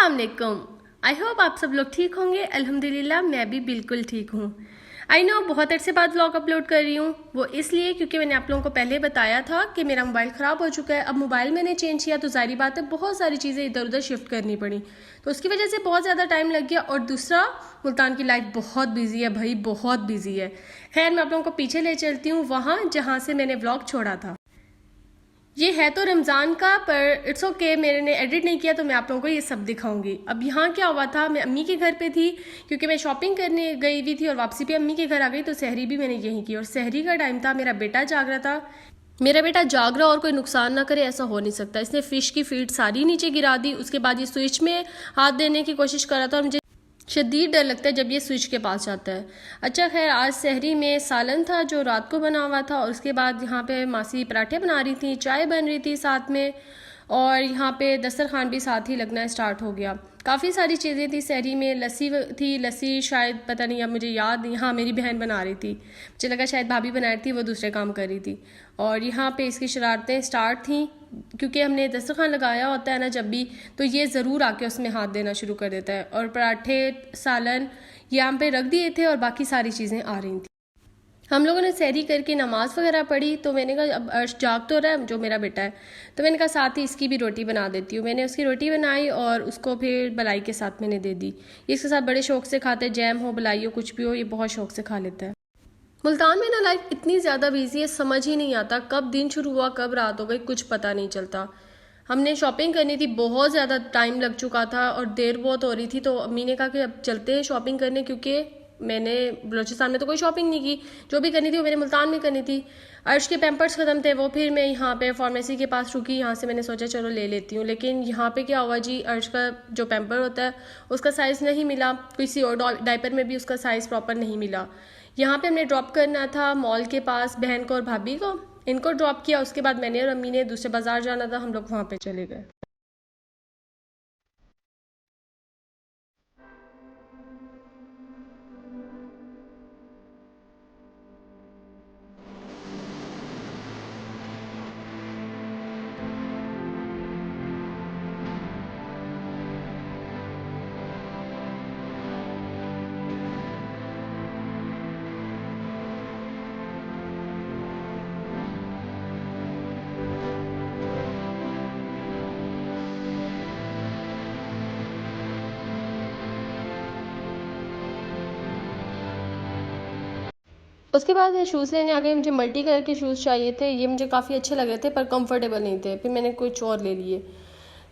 अस्सलाम वालेकुम। I hope आप सब लोग ठीक होंगे। अल्हम्दुलिल्लाह मैं भी बिल्कुल ठीक हूँ। आई नो बहुत अरसे बाद व्लॉग अपलोड कर रही हूँ, वो इसलिए क्योंकि मैंने आप लोगों को पहले बताया था कि मेरा मोबाइल ख़राब हो चुका है। अब मोबाइल मैंने चेंज किया तो जाहिर बात है बहुत सारी चीज़ें इधर उधर शिफ्ट करनी पड़ी, तो उसकी वजह से बहुत ज़्यादा टाइम लग गया। और दूसरा, मुल्तान की लाइफ बहुत बिजी है भाई, बहुत बिजी है। खैर मैं आप लोगों को पीछे ले चलती हूँ वहाँ जहाँ से मैंने व्लॉग छोड़ा था। ये है तो रमज़ान का, पर इट्स ओके, मैंने एडिट नहीं किया तो मैं आप लोगों को ये सब दिखाऊंगी। अब यहाँ क्या हुआ था, मैं अम्मी के घर पे थी क्योंकि मैं शॉपिंग करने गई हुई थी और वापसी पे अम्मी के घर आ गई, तो सहरी भी मैंने यहीं की। और सहरी का टाइम था, मेरा बेटा जाग रहा था। मेरा बेटा जाग रहा और कोई नुकसान ना करे ऐसा हो नहीं सकता। इसने फ़िश की फीड सारी नीचे गिरा दी। उसके बाद ये स्विच में हाथ देने की कोशिश कर रहा था और मुझे शदीद डर लगता है जब ये स्विच के पास जाता है। अच्छा खैर, आज सहरी में सालन था जो रात को बना हुआ था, और उसके बाद यहाँ पे मासी पराठे बना रही थी, चाय बन रही थी साथ में, और यहाँ पे दस्तरखान भी साथ ही लगना स्टार्ट हो गया। काफ़ी सारी चीज़ें थी सहरी में। लस्सी थी, लस्सी शायद पता नहीं, अब मुझे याद नहीं, हाँ मेरी बहन बना रही थी, मुझे लगा शायद भाभी बना रही थी, वो दूसरे काम कर रही थी। और यहाँ पे इसकी शरारतें स्टार्ट थी क्योंकि हमने दस्तरखान लगाया होता है ना जब भी, तो ये ज़रूर आके उसमें हाथ देना शुरू कर देता है। और पराठे सालन यहाँ पे रख दिए थे और बाकी सारी चीज़ें आ रही थी। हम लोगों ने सहरी करके नमाज़ वगैरह पढ़ी, तो मैंने कहा अब अर्श जाग तो रहा है जो मेरा बेटा है, तो मैंने कहा साथ ही इसकी भी रोटी बना देती हूँ। मैंने उसकी रोटी बनाई और उसको फिर बलाई के साथ मैंने दे दी। ये इसके साथ बड़े शौक से खाते हैं, जैम हो बलाई हो कुछ भी हो, ये बहुत शौक से खा लेता है। मुल्तान में ना लाइफ इतनी ज़्यादा बिजी है, समझ ही नहीं आता कब दिन शुरू हुआ कब रात हो गई, कुछ पता नहीं चलता। हमने शॉपिंग करनी थी, बहुत ज़्यादा टाइम लग चुका था और देर बहुत हो रही थी, तो अम्मी ने कहा कि अब चलते हैं शॉपिंग करने, क्योंकि मैंने बलोचिस्तान में तो कोई शॉपिंग नहीं की, जो भी करनी थी वो मैंने मुल्तान में करनी थी। अर्श के पैम्पर्स ख़त्म थे, वो फिर मैं यहाँ पे फार्मेसी के पास रुकी, यहाँ से मैंने सोचा चलो ले लेती हूँ। लेकिन यहाँ पे क्या हुआ जी, अर्श का जो पैम्पर होता है उसका साइज़ नहीं मिला, किसी और डायपर में भी उसका साइज़ प्रॉपर नहीं मिला। यहाँ पे हमने ड्रॉप करना था मॉल के पास बहन को और भाभी को, इनको ड्रॉप किया। उसके बाद मैंने और अम्मी ने दूसरे बाजार जाना था, हम लोग वहाँ पे चले गए। उसके बाद मैं शूज़ लेने आ गई। मुझे मल्टी कलर के शूज़ चाहिए थे, ये मुझे काफ़ी अच्छे लग रहे थे पर कंफर्टेबल नहीं थे, फिर मैंने कुछ और ले लिए।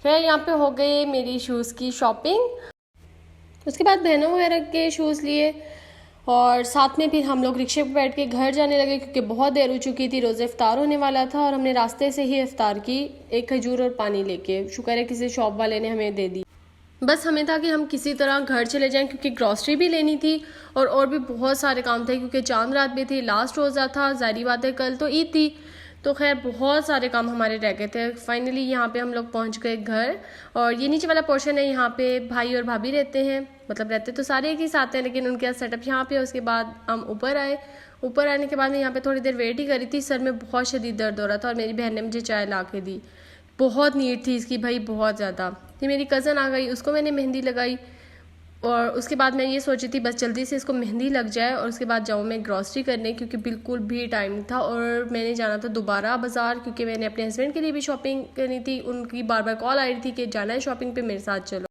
फिर यहाँ पे हो गई मेरी शूज़ की शॉपिंग। उसके बाद बहनों वगैरह के शूज़ लिए और साथ में फिर हम लोग रिक्शे पर बैठ के घर जाने लगे क्योंकि बहुत देर हो चुकी थी, रोज़े इफ्तार होने वाला था। और हमने रास्ते से ही इफ्तार की, एक खजूर और पानी लेके, शुक्र है किसी शॉप वाले ने हमें दे दी। बस हमें था कि हम किसी तरह घर चले जाएं क्योंकि ग्रॉसरी भी लेनी थी और भी बहुत सारे काम थे क्योंकि चांद रात भी थी, लास्ट रोज़ा था, जारी बात है कल तो ईद थी, तो खैर बहुत सारे काम हमारे रह गए थे। फाइनली यहाँ पे हम लोग पहुँच गए घर। और ये नीचे वाला पोर्शन है, यहाँ पे भाई और भाभी रहते हैं, मतलब रहते तो सारे एक ही साथ हैं लेकिन उनके सेटअप यहाँ पे है। उसके बाद हम ऊपर आए, ऊपर आने के बाद मैं यहाँ पे थोड़ी देर वेट ही करी थी, सर में बहुत शदीद दर्द हो रहा था और मेरी बहन ने मुझे चाय ला के दी। बहुत नीड थी इसकी भाई, बहुत ज़्यादा। फिर मेरी कज़न आ गई, उसको मैंने मेहंदी लगाई और उसके बाद मैं ये सोची थी बस जल्दी से इसको मेहंदी लग जाए और उसके बाद जाऊँ मैं ग्रॉसरी करने, क्योंकि बिल्कुल भी टाइम नहीं था। और मैंने जाना था दोबारा बाज़ार क्योंकि मैंने अपने हस्बैंड के लिए भी शॉपिंग करनी थी। उनकी बार बार कॉल आ रही थी कि जाना है शॉपिंग पे, मेरे साथ चलो।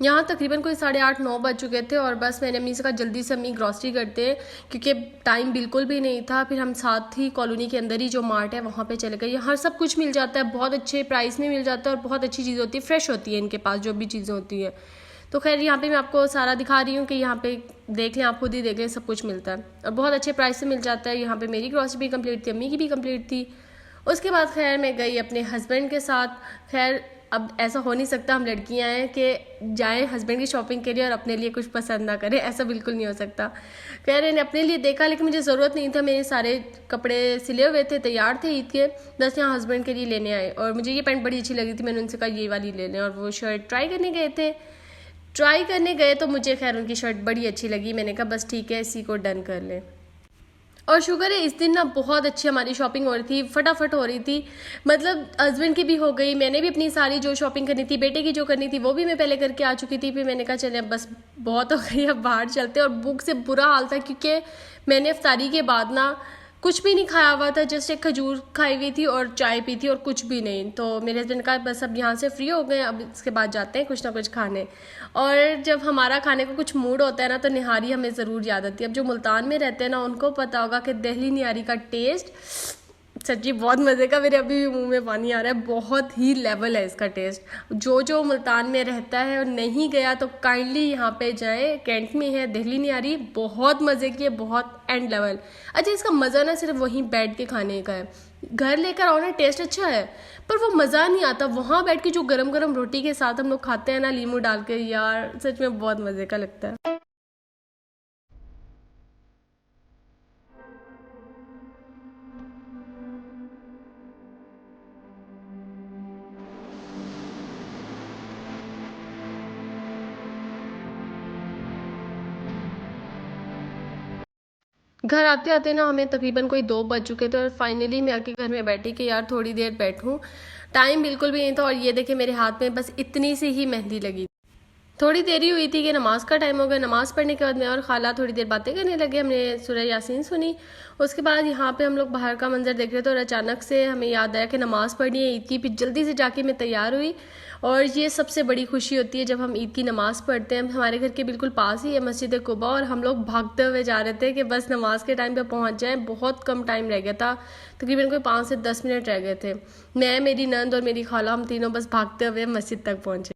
यहाँ तकरीबन कोई 8:30-9 बज चुके थे और बस मैंने अम्मी से कहा जल्दी से अम्मी ग्रॉसरी करते हैं क्योंकि टाइम बिल्कुल भी नहीं था। फिर हम साथ ही कॉलोनी के अंदर ही जो मार्ट है वहाँ पे चले गए। यहाँ सब कुछ मिल जाता है, बहुत अच्छे प्राइस में मिल जाता है और बहुत अच्छी चीज़ होती है, फ्रेश होती है इनके पास जो भी चीज़ें होती हैं। तो खैर यहाँ पे मैं आपको सारा दिखा रही हूँ कि यहाँ पे देख लें, आप खुद ही देख लें, सब कुछ मिलता है और बहुत अच्छे प्राइस से मिल जाता है। यहाँ पे मेरी ग्रॉसरी भी कंप्लीट थी, अम्मी की भी कंप्लीट थी। उसके बाद खैर मैं गई अपने हस्बैंड के साथ। खैर अब ऐसा हो नहीं सकता, हम लड़कियां हैं कि जाएं हस्बैंड की शॉपिंग के लिए और अपने लिए कुछ पसंद ना करें, ऐसा बिल्कुल नहीं हो सकता। खैर मैंने अपने लिए देखा लेकिन मुझे ज़रूरत नहीं था, मेरे सारे कपड़े सिले हुए थे, तैयार थे ईद के, बस यहाँ हस्बैंड के लिए लेने आए। और मुझे ये पैंट बड़ी अच्छी लगी थी, मैंने उनसे कहा ये वाली ले लें और वो शर्ट ट्राई करने गए थे। ट्राई करने गए तो मुझे खैर उनकी शर्ट बड़ी अच्छी लगी, मैंने कहा बस ठीक है इसी को डन कर लें। और शुक्र है इस दिन ना बहुत अच्छी हमारी शॉपिंग हो रही थी, फटाफट हो रही थी। मतलब हस्बैंड की भी हो गई, मैंने भी अपनी सारी जो शॉपिंग करनी थी, बेटे की जो करनी थी वो भी मैं पहले करके आ चुकी थी। फिर मैंने कहा चले अब बस बहुत हो गई, अब बाहर चलते। और भूख से बुरा हाल था क्योंकि मैंने इफ्तारी के बाद ना कुछ भी नहीं खाया हुआ था, जस्ट एक खजूर खाई हुई थी और चाय पी थी और कुछ भी नहीं। तो मेरे हस्बैंड का बस अब यहाँ से फ्री हो गए, अब इसके बाद जाते हैं कुछ ना कुछ खाने। और जब हमारा खाने का कुछ मूड होता है ना तो निहारी हमें ज़रूर याद आती है। अब जो मुल्तान में रहते हैं ना उनको पता होगा कि दिल्ली निहारी का टेस्ट सच्ची बहुत मज़े का। मेरे अभी भी मुंह में पानी आ रहा है, बहुत ही लेवल है इसका टेस्ट। जो मुल्तान में रहता है और नहीं गया तो काइंडली यहाँ पे जाए, कैंट में है दिल्ली निहारी, बहुत मज़े की है, बहुत एंड लेवल। अच्छा इसका मज़ा ना सिर्फ वहीं बैठ के खाने का है, घर लेकर आओ ना टेस्ट अच्छा है पर वो मज़ा नहीं आता। वहाँ बैठ के जो गरम गरम रोटी के साथ हम लोग खाते हैं ना लीमू डाल के, यार सच में बहुत मज़े का लगता है। घर आते आते ना हमें तकरीबन कोई 2 बज चुके थे और फाइनली मैं आके घर में बैठी कि यार थोड़ी देर बैठूं। टाइम बिल्कुल भी नहीं था और ये देखे मेरे हाथ में बस इतनी सी ही मेहंदी लगी। थोड़ी देरी हुई थी कि नमाज का टाइम हो गया। नमाज पढ़ने के बाद मैं और खाला थोड़ी देर बातें करने लगे, हमने सूरह यासीन सुनी। उसके बाद यहाँ पे हम लोग बाहर का मंजर देख रहे थे और अचानक से हमें याद आया कि नमाज पढ़नी है ईद की। फिर जल्दी से जाके मैं तैयार हुई और ये सबसे बड़ी खुशी होती है जब हम ईद की नमाज़ पढ़ते हैं। हमारे घर के बिल्कुल पास ही है मस्जिद कुबा और हम लोग भागते हुए जा रहे थे कि बस नमाज के टाइम पे पहुंच जाएं। बहुत कम टाइम रह गया था, तकरीबन कोई 5 से 10 मिनट रह गए थे। मैं, मेरी नंद और मेरी खाला, हम तीनों बस भागते हुए मस्जिद तक पहुंचे।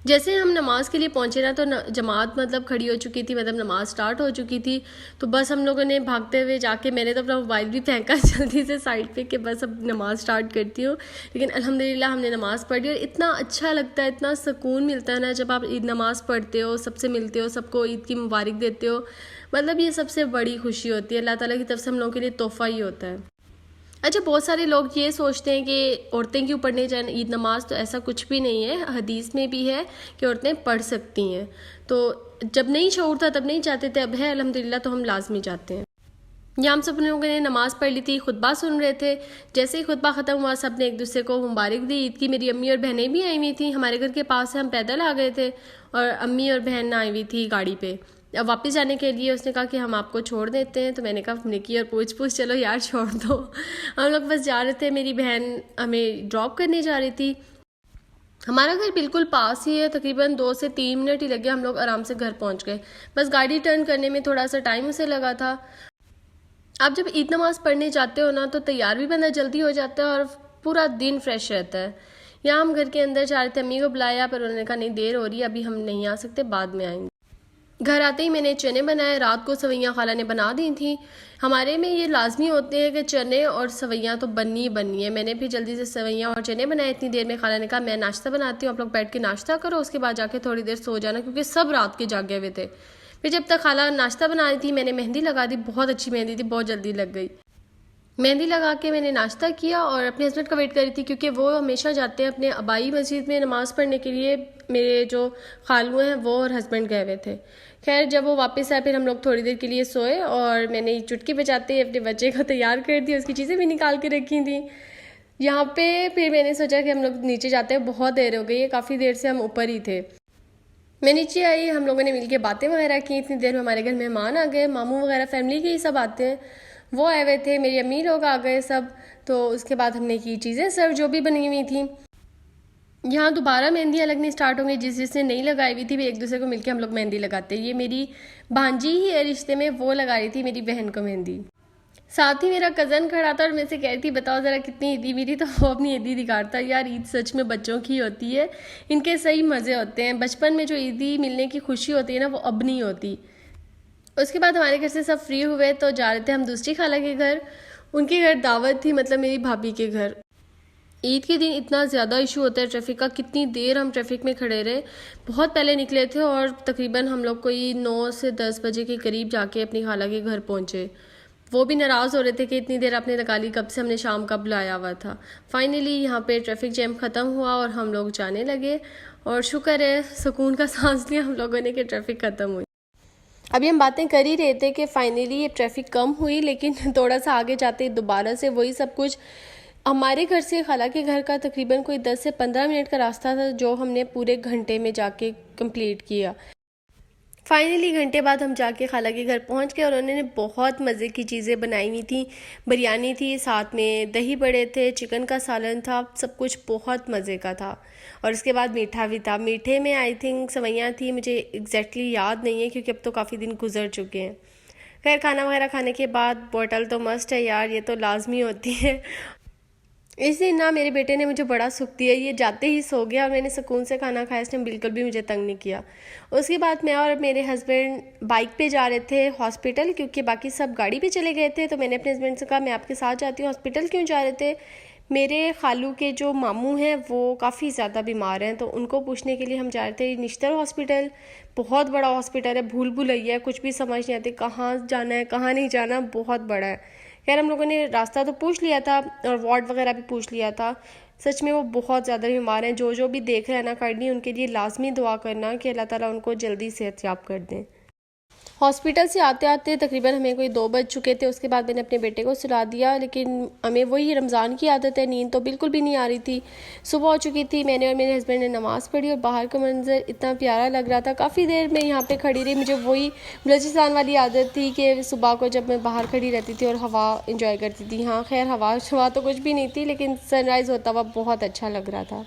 जैसे हम नमाज के लिए पहुंचे ना तो जमात मतलब खड़ी हो चुकी थी, मतलब नमाज स्टार्ट हो चुकी थी। तो बस हम लोगों ने भागते हुए जाके, मैंने तो अपना मोबाइल भी फेंका जल्दी से साइड पे कि बस अब नमाज स्टार्ट करती हूँ। लेकिन अल्हम्दुलिल्लाह हमने नमाज़ पढ़ी और इतना अच्छा लगता है, इतना सुकून मिलता है ना जब आप ईद नमाज़ पढ़ते हो, सबसे मिलते हो, सबको ईद की मुबारक देते हो। मतलब ये सबसे बड़ी खुशी होती है, अल्लाह ताला की तरफ से हम लोगों के लिए तोहफ़ा ही होता है। अच्छा बहुत सारे लोग ये सोचते हैं कि औरतें क्यों पढ़ने जाए ईद नमाज, तो ऐसा कुछ भी नहीं है। हदीस में भी है कि औरतें पढ़ सकती हैं। तो जब नहीं शऊर था तब नहीं चाहते थे, अब है अल्हम्दुलिल्लाह तो हम लाजमी जाते हैं। यहाँ हम सब लोगों ने नमाज़ पढ़ ली थी, खुतबा सुन रहे थे। जैसे ही खुतबा ख़त्म हुआ सब ने एक दूसरे को मुबारक दी ईद की। मेरी अम्मी और बहनें भी आई हुई थी, हमारे घर के पास से हम पैदल आ गए थे और अम्मी और बहन आई हुई थी गाड़ी पे। अब वापस जाने के लिए उसने कहा कि हम आपको छोड़ देते हैं, तो मैंने कहा निकी और पूछ चलो यार छोड़ दो। हम लोग बस जा रहे थे, मेरी बहन हमें ड्रॉप करने जा रही थी। हमारा घर बिल्कुल पास ही है, तकरीबन 2 से 3 मिनट ही लगे, हम लोग आराम से घर पहुंच गए। बस गाड़ी टर्न करने में थोड़ा सा टाइम उसे लगा था। आप जब ईद नमाज पढ़ने जाते हो ना तो तैयार भी बंदा जल्दी हो जाता है और पूरा दिन फ्रेश रहता है। यहाँ हम घर के अंदर जा रहे थे, अम्मी को बुलाया पर उन्होंने कहा नहीं देर हो रही है, अभी हम नहीं आ सकते, बाद में आएंगे। घर आते ही मैंने चने बनाए, रात को सवैयाँ खाला ने बना दी थी। हमारे में ये लाजमी होते हैं कि चने और सवैयाँ तो बननी ही बननी है। मैंने भी जल्दी से सवैयाँ और चने बनाए। इतनी देर में खाला ने कहा मैं नाश्ता बनाती हूँ, आप लोग बैठ के नाश्ता करो, उसके बाद जाके थोड़ी देर सो जाना, क्योंकि सब रात के जागे हुए थे। फिर जब तक खाला नाश्ता बना रही थी मैंने मेहंदी लगा दी, बहुत अच्छी मेहंदी थी, बहुत जल्दी लग गई। मेहंदी लगा के मैंने नाश्ता किया और अपने हस्बैंड का वेट कर रही थी क्योंकि वो हमेशा जाते हैं अपने आबाई मस्जिद में नमाज़ पढ़ने के लिए। मेरे जो खालू हैं वो और हस्बैंड गए हुए थे। खैर जब वो वापस आए फिर हम लोग थोड़ी देर के लिए सोए और मैंने चुटकी बजाते अपने बच्चे को तैयार कर दिया, उसकी चीज़ें भी निकाल के रखी थी यहाँ पे। फिर मैंने सोचा कि हम लोग नीचे जाते हैं, बहुत देर हो गई है, काफ़ी देर से हम ऊपर ही थे। मैं नीचे आई, हम लोगों ने मिलके बातें वगैरह की। इतनी देर में हमारे घर मेहमान आ गए, मामू वगैरह फैमिली के ही सब आते हैं, वो आए हुए थे, मेरी अम्मी लोग आ गए सब। तो उसके बाद हमने की चीज़ें सर्व जो भी बनी हुई थी। यहाँ दोबारा मेहंदियाँ लगनी स्टार्ट होंगी, जिसने नहीं लगाई हुई थी भी एक दूसरे को मिलके हम लोग मेहंदी लगाते हैं। ये मेरी भांजी ही है रिश्ते में, वो लगा रही थी मेरी बहन को मेहंदी। साथ ही मेरा कज़न खड़ा था और मैं से कह रही थी बताओ ज़रा कितनी ईदी मेरी, तो वो अपनी ईदी दिखाता। यार ईद सच में बच्चों की होती है, इनके सही मज़े होते हैं। बचपन में जो ईदी मिलने की खुशी होती है ना वो अब नहीं होती। उसके बाद हमारे घर से सब फ्री हुए तो जा रहे थे हम दूसरी खाला के घर। उनके घर दावत थी, मतलब मेरी भाभी के घर। ईद के दिन इतना ज़्यादा इशू होता है ट्रैफिक का, कितनी देर हम ट्रैफिक में खड़े रहे। बहुत पहले निकले थे और तकरीबन हम लोग कोई 9 से 10 बजे के करीब जाके अपनी खाला के घर पहुँचे। वो भी नाराज़ हो रहे थे कि इतनी देर आपने लगा ली, कब से हमने शाम का बुलाया हुआ था। फाइनली यहाँ पे ट्रैफिक जैम ख़त्म हुआ और हम लोग जाने लगे और शुक्र है सुकून का सांस लिया हम लोगों ने कि ट्रैफिक ख़त्म हुई। अभी हम बातें कर ही रहे थे कि फाइनली ये ट्रैफिक कम हुई, लेकिन थोड़ा सा आगे जाते दोबारा से वही सब कुछ। हमारे घर से खाला के घर का तकरीबन कोई 10 से 15 मिनट का रास्ता था, जो हमने पूरे घंटे में जाके कंप्लीट किया। फाइनली घंटे बाद हम जाके खाला के घर पहुंच गए और उन्होंने बहुत मज़े की चीज़ें बनाई हुई थी। बिरयानी थी, साथ में दही बड़े थे, चिकन का सालन था, सब कुछ बहुत मज़े का था। और उसके बाद मीठा भी था। मीठे में आई थिंक सेवइयाँ थी, मुझे एग्जैक्टली याद नहीं है क्योंकि अब तो काफ़ी दिन गुजर चुके हैं। खैर खाना वगैरह खाने के बाद बोतल तो मस्ट है यार, ये तो लाजमी होती है। इस दिन ना मेरे बेटे ने मुझे बड़ा सुख दिया, ये जाते ही सो गया और मैंने सुकून से खाना खाया, इसने बिल्कुल भी मुझे तंग नहीं किया। उसके बाद मैं और मेरे हस्बैंड बाइक पे जा रहे थे हॉस्पिटल, क्योंकि बाकी सब गाड़ी पे चले गए थे। तो मैंने अपने हस्बैंड से कहा मैं आपके साथ जाती हूँ। हॉस्पिटल क्यों जा रहे थे? मेरे खालू के जो मामू हैं वो काफ़ी ज़्यादा बीमार हैं, तो उनको पूछने के लिए हम जा रहे थे निश्तर हॉस्पिटल। बहुत बड़ा हॉस्पिटल है, भूल भुलैया है, कुछ भी समझ नहीं आती कहाँ जाना है कहाँ नहीं जाना, बहुत बड़ा है। खैर हम लोगों ने रास्ता तो पूछ लिया था और वार्ड वगैरह भी पूछ लिया था। सच में वो बहुत ज़्यादा बीमार हैं। जो भी देख रहे हैं ना काइंडली उनके लिए लाजमी दुआ करना कि अल्लाह ताला उनको जल्दी सेहतयाब कर दें। हॉस्पिटल से आते आते तकरीबन हमें कोई 2 बज चुके थे। उसके बाद मैंने अपने बेटे को सुला दिया, लेकिन हमें वही रमज़ान की आदत है, नींद तो बिल्कुल भी नहीं आ रही थी। सुबह हो चुकी थी, मैंने और मेरे हस्बैंड ने नमाज़ पढ़ी और बाहर का मंजर इतना प्यारा लग रहा था। काफ़ी देर मैं यहाँ पे खड़ी रही। मुझे वही बलूचिस्तान वाली आदत थी कि सुबह को जब मैं बाहर खड़ी रहती थी और हवा इंजॉय करती थी। हाँ खैर हवा तो कुछ भी नहीं थी, लेकिन सनराइज़ होता हुआ बहुत अच्छा लग रहा था।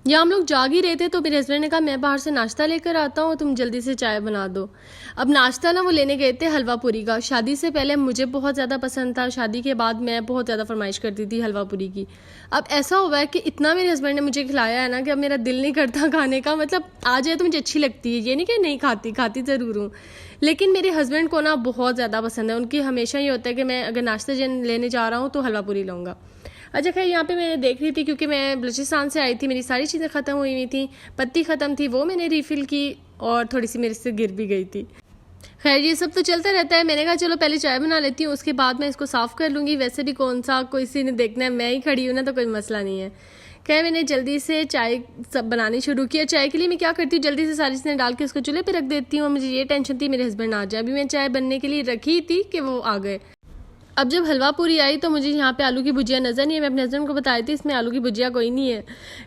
या हम लोग जाग ही रहे थे तो मेरे हस्बैंड ने कहा मैं बाहर से नाश्ता लेकर आता हूँ, तुम जल्दी से चाय बना दो। अब नाश्ता ना वो लेने गए थे हलवा पूरी का। शादी से पहले मुझे बहुत ज़्यादा पसंद था, शादी के बाद मैं बहुत ज़्यादा फरमाइश करती थी हलवा पूरी की। अब ऐसा हुआ है कि इतना मेरे हस्बैंड ने मुझे खिलाया है ना कि अब मेरा दिल नहीं करता खाने का। मतलब आ जाए तो मुझे अच्छी लगती है, ये नहीं कि नहीं खाती, खाती ज़रूर हूँ, लेकिन मेरे हस्बैंड को ना बहुत ज़्यादा पसंद है। उनकी हमेशा ये होता है कि मैं अगर नाश्ता लेने जा रहा हूँ तो हलवा पूरी लूँगा। अच्छा खैर यहाँ पे मैंने देख रही थी क्योंकि मैं बलूचिस्तान से आई थी, मेरी सारी चीज़ें ख़त्म हुई हुई थी, पत्ती ख़त्म थी, वो मैंने रिफ़िल की और थोड़ी सी मेरे से गिर भी गई थी। खैर ये सब तो चलता रहता है। मैंने कहा चलो पहले चाय बना लेती हूँ, उसके बाद मैं इसको साफ़ कर लूँगी। वैसे भी कौन सा कोई सी ने देखना है, मैं ही खड़ी हूँ ना, तो कोई मसला नहीं है। खैर मैंने जल्दी से चाय सब बनानी शुरू किया। चाय के लिए मैं क्या करती हूँ, जल्दी से सारी चीज़ें डाल के उसको चूल्हे पे रख देती हूँ। मुझे ये टेंशन थी मेरे हस्बैंड आ जाए। अभी मैं चाय बनने के लिए रखी थी कि वो आ गए। अब जब हलवा पूरी आई तो मुझे यहाँ पे आलू की भुजिया नज़र नहीं है। मैं अपने हस्बैंड को बताई थी इसमें आलू की भुजिया कोई नहीं है।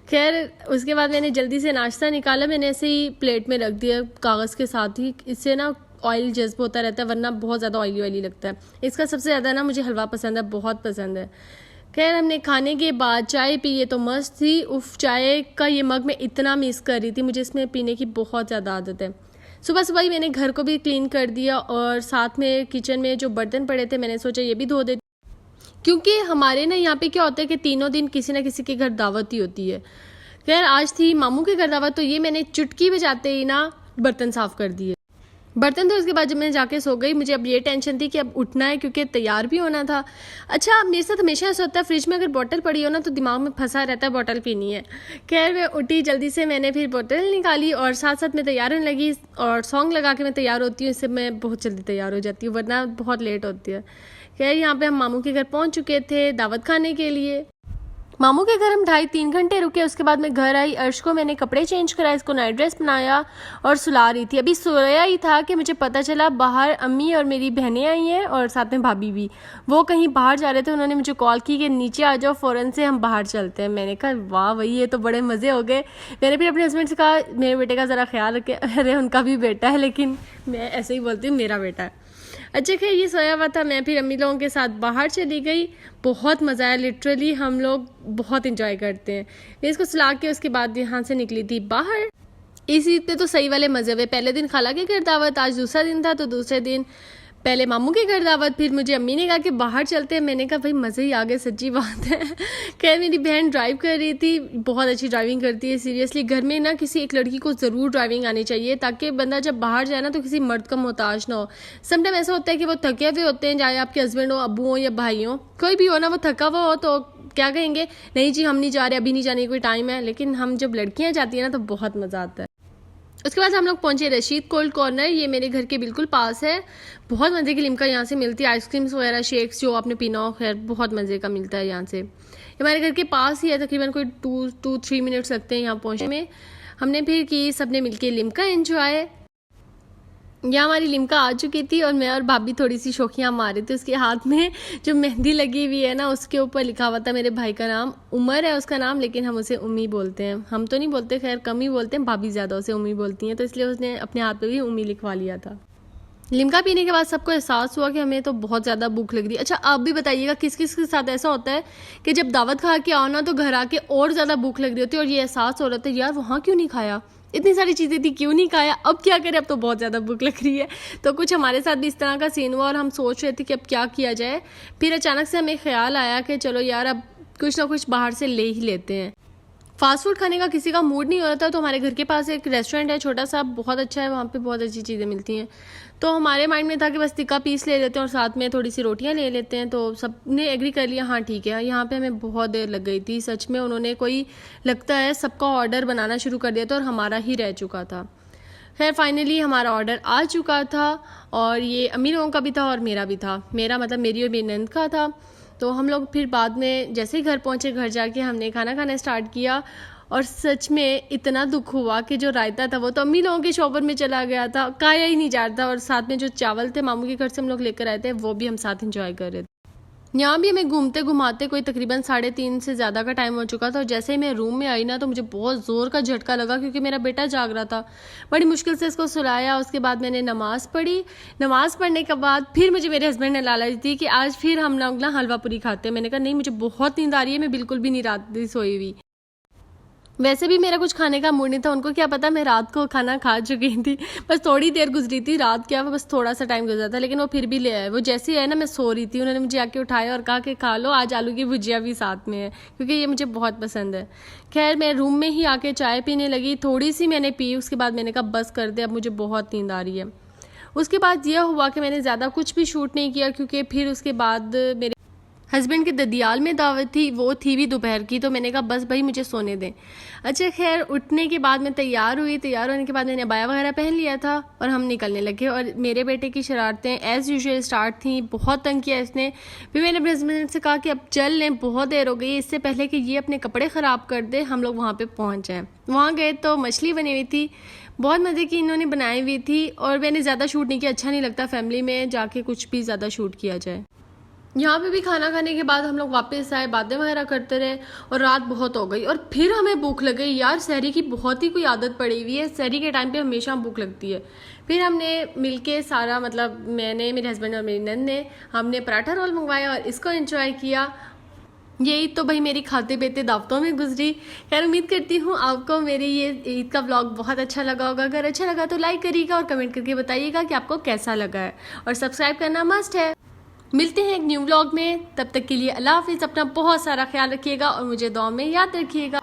खैर उसके बाद मैंने जल्दी से नाश्ता निकाला, मैंने ऐसे ही प्लेट में रख दिया कागज़ के साथ ही। इससे ना ऑयल जज्ब होता रहता है, वरना बहुत ज़्यादा ऑयली ऑयली लगता है। इसका सबसे ज़्यादा ना मुझे हलवा पसंद है, बहुत पसंद है। खैर हमने खाने के बाद चाय पी, ये तो मस्त थी। उफ, चाय का ये मग मैं इतना मिस कर रही थी, मुझे इसमें पीने की बहुत ज़्यादा आदत है। सुबह सुबह ही मैंने घर को भी क्लीन कर दिया और साथ में किचन में जो बर्तन पड़े थे मैंने सोचा ये भी धो देती, क्योंकि हमारे ना यहाँ पे क्या होता है कि तीनों दिन किसी ना किसी के घर दावत ही होती है। खैर आज थी मामू के घर दावत, तो ये मैंने चुटकी बजाते ही ना बर्तन साफ कर दिए। बर्तन तो उसके बाद जब मैं जाके सो गई, मुझे अब ये टेंशन थी कि अब उठना है क्योंकि तैयार भी होना था। अच्छा मेरे साथ हमेशा ऐसा होता है, फ्रिज में अगर बोतल पड़ी हो ना तो दिमाग में फंसा रहता है बोतल पीनी है। खैर मैं उठी जल्दी से, मैंने फिर बोतल निकाली और साथ साथ मैं तैयार होने लगी और सॉन्ग लगा के मैं तैयार होती हूँ। इससे मैं बहुत जल्दी तैयार हो जाती हूँ, वरना बहुत लेट होती है। खैर यहाँ पे हम मामू के घर पहुँच चुके थे दावत खाने के लिए। मामू के घर हम 2.5-3 घंटे रुके। उसके बाद मैं घर आई, अर्श को मैंने कपड़े चेंज कराए, इसको नाइट ड्रेस बनाया और सुला रही थी। अभी सोया ही था कि मुझे पता चला बाहर अम्मी और मेरी बहनें आई हैं और साथ में भाभी भी, वो कहीं बाहर जा रहे थे। उन्होंने मुझे कॉल की कि नीचे आ जाओ, फ़ौरन से हम बाहर चलते हैं। मैंने कहा वाह भाई ये तो बड़े मज़े हो गए। मैंने फिर अपने हस्बैंड से कहा मेरे बेटे का ज़रा ख्याल रखें। अरे उनका भी बेटा है, लेकिन मैं ऐसे ही बोलती हूँ मेरा बेटा है। अच्छा खैर ये सोया हुआ था, मैं फिर अम्मी लोगों के साथ बाहर चली गई। बहुत मज़ा आया, लिटरली हम लोग बहुत इंजॉय करते हैं। मैं इसको सुला के उसके बाद यहाँ से निकली थी बाहर। इस ईद पे तो सही वाले मज़े हुए। पहले दिन खाला के घर दावत, आज दूसरा दिन था, तो दूसरे दिन पहले मामू के घर दावत, फिर मुझे अम्मी ने कहा कि बाहर चलते हैं। मैंने कहा भाई मज़े ही आ गए, सच्ची बात है। खैर मेरी बहन ड्राइव कर रही थी, बहुत अच्छी ड्राइविंग करती है। सीरियसली घर में ना किसी एक लड़की को ज़रूर ड्राइविंग आनी चाहिए, ताकि बंदा जब बाहर जाए ना तो किसी मर्द का मोहताज ना हो। समटाइम ऐसा होता है कि वो थके हुए होते हैं, चाहे आपके हस्बैंड हो, अब्बू हो या भाई हो, कोई भी हो ना, वो थका हुआ हो तो क्या कहेंगे, नहीं जी हम नहीं जा रहे, अभी नहीं जाने, कोई टाइम है। लेकिन हम जब लड़कियाँ जाती हैं ना तो बहुत मज़ा आता है। उसके बाद हम लोग पहुंचे रशीद कोल्ड कॉर्नर। ये मेरे घर के बिल्कुल पास है। बहुत मज़े की लिम्का यहाँ से मिलती है, आइसक्रीम्स वगैरह, शेक्स जो आपने पीना हो, खैर बहुत मज़े का मिलता है यहाँ से। हमारे घर के पास ही है, तकरीबन कोई 2-3 मिनट्स लगते हैं यहाँ पहुँचने में। हमने फिर की सबने मिलके लिम्का एंजॉय। यहाँ हमारी लिम्का आ चुकी थी और मैं और भाभी थोड़ी सी शौकियाँ मार रही थी। उसके हाथ में जो मेहंदी लगी हुई है ना, उसके ऊपर लिखा हुआ था मेरे भाई का नाम, उमर है उसका नाम, लेकिन हम उसे उम्मी बोलते हैं। हम तो नहीं बोलते, खैर कम ही बोलते हैं, भाभी ज़्यादा उसे उम्मी बोलती हैं, तो इसलिए उसने अपने हाथ पे भी उम्मी लिखवा लिया था। लिम्का पीने के बाद सबको एहसास हुआ कि हमें तो बहुत ज़्यादा भूख लग रही है। अच्छा, आप भी बताइएगा किस किस के साथ ऐसा होता है कि जब दावत खा के आओ ना तो घर आके और ज़्यादा भूख लग रही होती है और ये एहसास हो रहा था यार वहाँ क्यों नहीं खाया, इतनी सारी चीज़ें थी क्यों नहीं खाया, अब क्या करें, अब तो बहुत ज़्यादा भूख लग रही है। तो कुछ हमारे साथ भी इस तरह का सीन हुआ और हम सोच रहे थे कि अब क्या किया जाए। फिर अचानक से हमें ख्याल आया कि चलो यार अब कुछ ना कुछ बाहर से ले ही लेते हैं। फास्ट फूड खाने का किसी का मूड नहीं होता, तो हमारे घर के पास एक रेस्टोरेंट है छोटा सा, बहुत अच्छा है, वहाँ पे बहुत अच्छी चीज़ें मिलती हैं। तो हमारे माइंड में था कि बस टिक्का पीस ले लेते हैं और साथ में थोड़ी सी रोटियां ले लेते हैं। तो सबने एग्री कर लिया, हाँ ठीक है। यहाँ पे हमें बहुत देर लग गई थी सच में, उन्होंने कोई लगता है सबका ऑर्डर बनाना शुरू कर दिया था और हमारा ही रह चुका था। खैर फाइनली हमारा ऑर्डर आ चुका था और ये अमीर लोगों का भी था और मेरा भी था, मेरा मतलब मेरी और मेरी नंद का था। तो हम लोग फिर बाद में जैसे ही घर पहुँचे, घर जाके हमने खाना खाना स्टार्ट किया और सच में इतना दुख हुआ कि जो रायता था वो तो अम्मी लोगों के शॉपर में चला गया था, खाया ही नहीं जा रहा था। और साथ में जो चावल थे मामू के घर से हम लोग लेकर आए थे, वो भी हम साथ एंजॉय कर रहे थे। यहाँ भी हमें घूमते घुमाते कोई तकरीबन 3:30 से ज़्यादा का टाइम हो चुका था और जैसे ही मैं रूम में आई ना तो मुझे बहुत ज़ोर का झटका लगा क्योंकि मेरा बेटा जाग रहा था। बड़ी मुश्किल से इसको सुलाया, उसके बाद मैंने नमाज़ पढ़ी। नमाज़ पढ़ने के बाद फिर मुझे मेरे हस्बैंड ने लालच दी कि आज फिर हम लोग ना हलवा पूरी खाते हैं। मैंने कहा नहीं, मुझे बहुत नींद आ रही है, मैं बिल्कुल भी नहीं रात भी सोई हुई। वैसे भी मेरा कुछ खाने का मूड नहीं था, उनको क्या पता मैं रात को खाना खा चुकी थी, बस थोड़ी देर गुजरी थी, रात क्या बस थोड़ा सा टाइम गुजरा था, लेकिन वो फिर भी ले आए। वो जैसे ही है ना मैं सो रही थी, उन्होंने मुझे आके उठाया और कहा कि खा लो, आज आलू की भुजिया भी साथ में है क्योंकि ये मुझे बहुत पसंद है। खैर मैं रूम में ही आके चाय पीने लगी, थोड़ी सी मैंने पी, उसके बाद मैंने कहा बस कर दे, अब मुझे बहुत नींद आ रही है। उसके बाद यह हुआ कि मैंने ज़्यादा कुछ भी शूट नहीं किया क्योंकि फिर उसके बाद मेरे हस्बैंड के ददियाल में दावत थी, वो थी भी दोपहर की, तो मैंने कहा बस भाई मुझे सोने दें। अच्छा खैर उठने के बाद मैं तैयार हुई, तैयार होने के बाद मैंने अबाया वगैरह पहन लिया था और हम निकलने लगे। और मेरे बेटे की शरारतें एज़ यूजुअल स्टार्ट थी, बहुत तंग किया इसने। फिर मैंने अपने हस्बैंड से कहा कि अब चल लें, बहुत देर हो गई, इससे पहले कि ये अपने कपड़े ख़राब कर दे हम लोग वहाँ पर पहुँच जाएँ। वहाँ गए तो मछली बनी हुई थी, बहुत मज़े की इन्होंने बनाई हुई थी और मैंने ज़्यादा शूट नहीं किया, अच्छा नहीं लगता फैमिली में जाके कुछ भी ज़्यादा शूट किया जाए। यहाँ पे भी खाना खाने के बाद हम लोग वापस आए, बातें वगैरह करते रहे और रात बहुत हो गई और फिर हमें भूख लग गई। यार सहरी की बहुत ही कोई आदत पड़ी हुई है, सहरी के टाइम पे हमेशा भूख लगती है। फिर हमने मिलके सारा मतलब मैंने, मेरे हस्बैंड और मेरी नंद ने, हमने पराठा रोल मंगवाया और इसको एंजॉय किया। यही तो भाई मेरी खाते पीते दावतों में गुजरी। खैर उम्मीद करती हूँ आपको मेरी ये ईद का व्लॉग बहुत अच्छा लगा होगा। अगर अच्छा लगा तो लाइक करिएगा और कमेंट करके बताइएगा कि आपको कैसा लगा है और सब्सक्राइब करना मस्ट है। मिलते हैं एक न्यू व्लॉग में, तब तक के लिए अल्लाह हाफिज़। अपना बहुत सारा ख्याल रखिएगा और मुझे दुआ में याद रखिएगा।